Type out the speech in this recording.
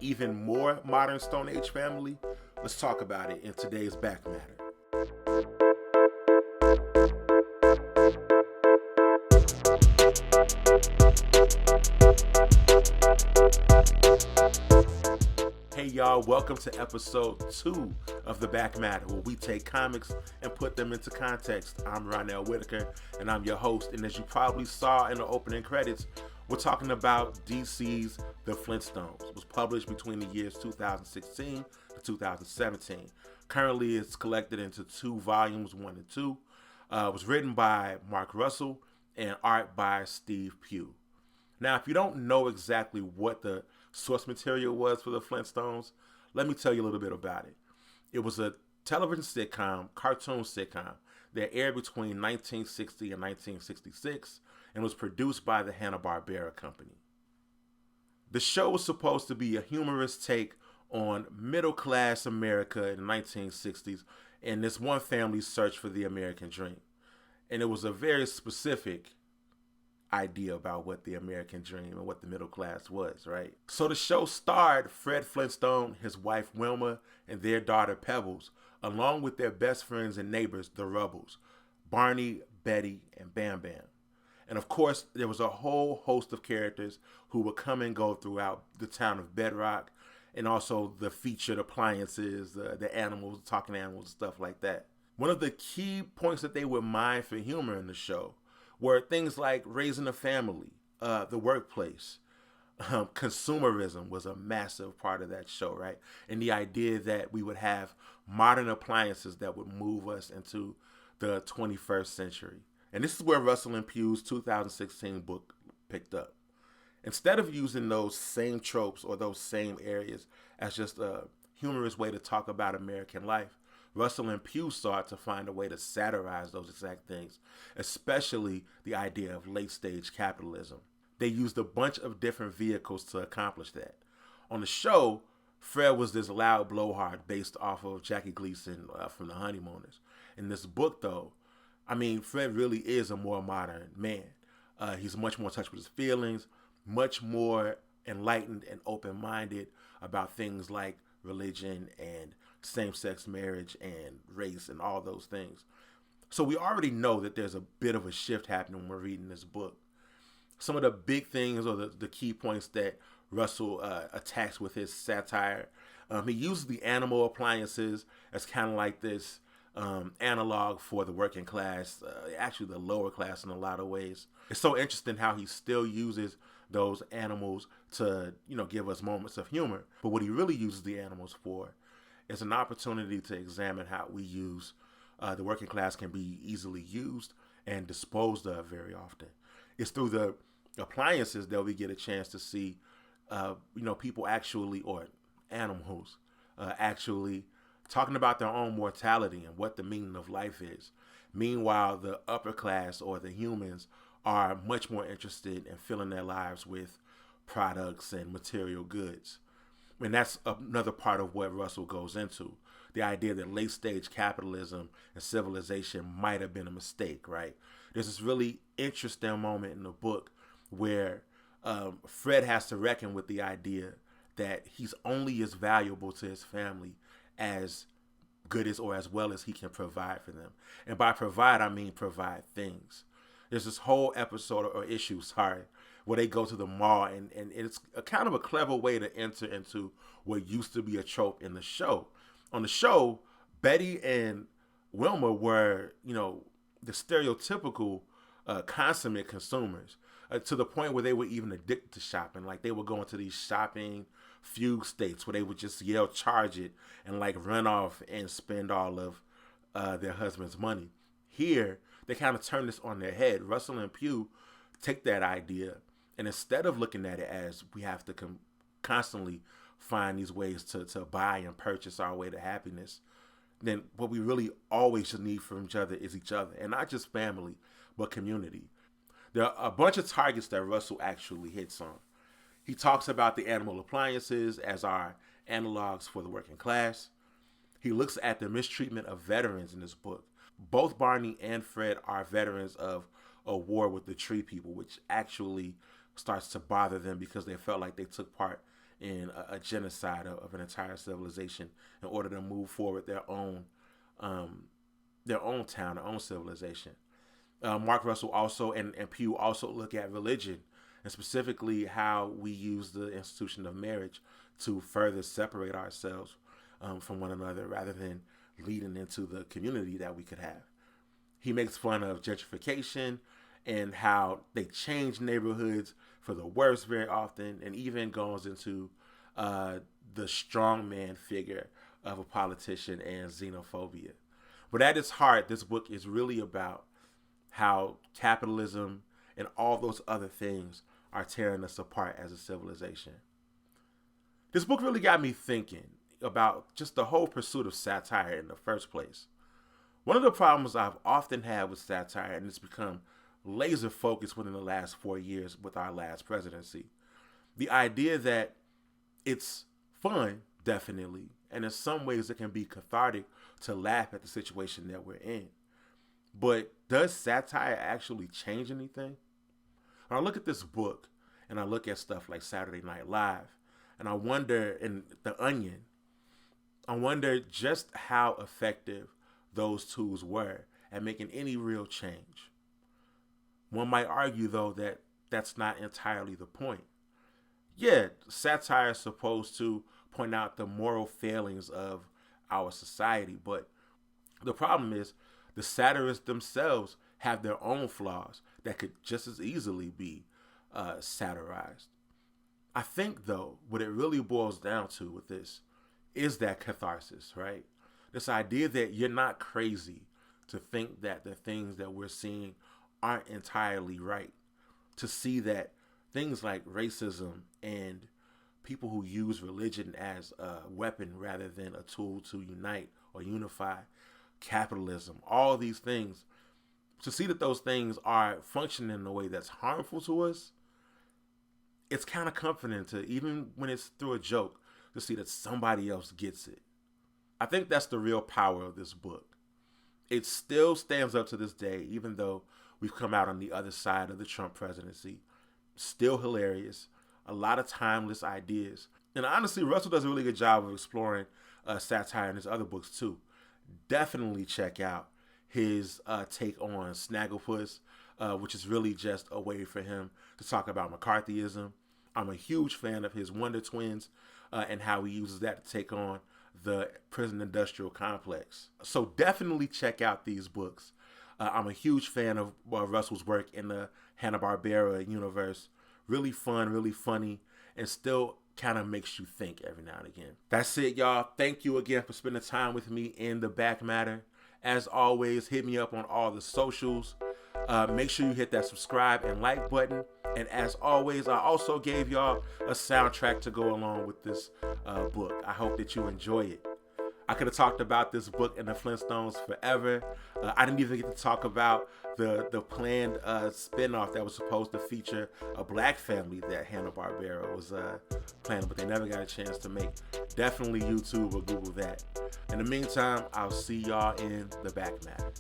even more modern Stone Age family? Let's talk about it in today's Back Matter. Hey y'all, welcome to episode 2 of the Back Matter, where we take comics and put them into context. I'm Ronell Whitaker, and I'm your host. And as you probably saw in the opening credits, we're talking about DC's The Flintstones. It was published between the years 2016 to 2017. Currently, it's collected into 2 volumes, 1 and 2. It was written by Mark Russell and art by Steve Pugh. Now, if you don't know exactly what the source material was for the Flintstones, let me tell you a little bit about it. It was a television sitcom, cartoon sitcom, that aired between 1960 and 1966 and was produced by the Hanna-Barbera Company. The show was supposed to be a humorous take on middle-class America in the 1960s and this one family's search for the American dream. And it was a very specific idea about what the American dream and what the middle class was, right? So the show starred Fred Flintstone, his wife Wilma, and their daughter Pebbles, along with their best friends and neighbors, the Rubbles, Barney, Betty, and Bam Bam. And of course, there was a whole host of characters who would come and go throughout the town of Bedrock, and also the featured appliances, the animals, talking animals, stuff like that. One of the key points that they would mine for humor in the show were things like raising a family, the workplace. Consumerism was a massive part of that show, right? And the idea that we would have modern appliances that would move us into the 21st century. And this is where Russell and Pugh's 2016 book picked up. Instead of using those same tropes or those same areas as just a humorous way to talk about American life, Russell and Pugh sought to find a way to satirize those exact things, especially the idea of late-stage capitalism. They used a bunch of different vehicles to accomplish that. On the show, Fred was this loud blowhard based off of Jackie Gleason from The Honeymooners. In this book, though, Fred really is a more modern man. He's much more in touch with his feelings, much more enlightened and open-minded about things like religion and same-sex marriage and race and all those things. So we already know that there's a bit of a shift happening when we're reading this book. Some of the big things or the key points that Russell attacks with his satire, he uses the animal appliances as kind of like this analog for the working class, actually the lower class in a lot of ways. It's so interesting how he still uses those animals to, give us moments of humor. But what he really uses the animals for is an opportunity to examine how we use the working class can be easily used and disposed of very often. It's through the appliances that we get a chance to see, people actually, or animals, actually talking about their own mortality and what the meaning of life is. Meanwhile, the upper class or the humans are much more interested in filling their lives with products and material goods. And that's another part of what Russell goes into. The idea that late-stage capitalism and civilization might have been a mistake, right? There's this really interesting moment in the book where Fred has to reckon with the idea that he's only as valuable to his family as good as or as well as he can provide for them. And by provide, I mean provide things. There's this whole episode or issue, where they go to the mall, and it's a kind of a clever way to enter into what used to be a trope in the show. On the show, Betty and Wilma were, the stereotypical consummate consumers, to the point where they were even addicted to shopping. Like, they would go into these shopping fugue states where they would just yell, charge it, and run off and spend all of their husband's money. Here, they kind of turn this on their head. Russell and Pugh take that idea, and instead of looking at it as we have to constantly find these ways to buy and purchase our way to happiness, then what we really always should need from each other is each other, and not just family, but community. There are a bunch of targets that Russell actually hits on. He talks about the animal appliances as our analogs for the working class. He looks at the mistreatment of veterans in this book. Both Barney and Fred are veterans of a war with the tree people, which actually starts to bother them because they felt like they took part in a genocide of an entire civilization in order to move forward their own town, their own civilization. Mark Russell also and Pew also look at religion and specifically how we use the institution of marriage to further separate ourselves from one another rather than leading into the community that we could have. He makes fun of gentrification and how they change neighborhoods for the worse very often, and even goes into the strongman figure of a politician and xenophobia. But at its heart, this book is really about how capitalism and all those other things are tearing us apart as a civilization. This book really got me thinking about just the whole pursuit of satire in the first place. One of the problems I've often had with satire, and it's become laser focused within the last 4 years with our last presidency, the idea that it's fun, definitely, and in some ways it can be cathartic to laugh at the situation that we're in. But does satire actually change anything? When I look at this book and I look at stuff like Saturday Night Live, and I wonder, in The Onion, I wonder just how effective those tools were at making any real change. One might argue, though, that that's not entirely the point. Yeah, satire is supposed to point out the moral failings of our society, but the problem is the satirists themselves have their own flaws that could just as easily be satirized. I think, though, what it really boils down to with this is that catharsis, right? This idea that you're not crazy to think that the things that we're seeing aren't entirely right. To see that things like racism and people who use religion as a weapon rather than a tool to unite or unify, capitalism, all these things, to see that those things are functioning in a way that's harmful to us, it's kind of comforting to, even when it's through a joke, to see that somebody else gets it. I think that's the real power of this book. It still stands up to this day, even though we've come out on the other side of the Trump presidency. Still hilarious. A lot of timeless ideas. And honestly, Russell does a really good job of exploring satire in his other books too. Definitely check out his take on Snagglepuss, which is really just a way for him to talk about McCarthyism. I'm a huge fan of his Wonder Twins and how he uses that to take on the prison industrial complex. So definitely check out these books. I'm a huge fan of Russell's work in the Hanna-Barbera universe. Really fun, really funny, and still kind of makes you think every now and again. That's it, y'all. Thank you again for spending time with me in the Back Matter. As always, hit me up on all the socials. Make sure you hit that subscribe and like button. And as always, I also gave y'all a soundtrack to go along with this book. I hope that you enjoy it. I could have talked about this book and the Flintstones forever. I didn't even get to talk about the planned spinoff that was supposed to feature a black family that Hanna-Barbera was planning, but they never got a chance to make. Definitely YouTube or Google that. In the meantime, I'll see y'all in the Back Matter.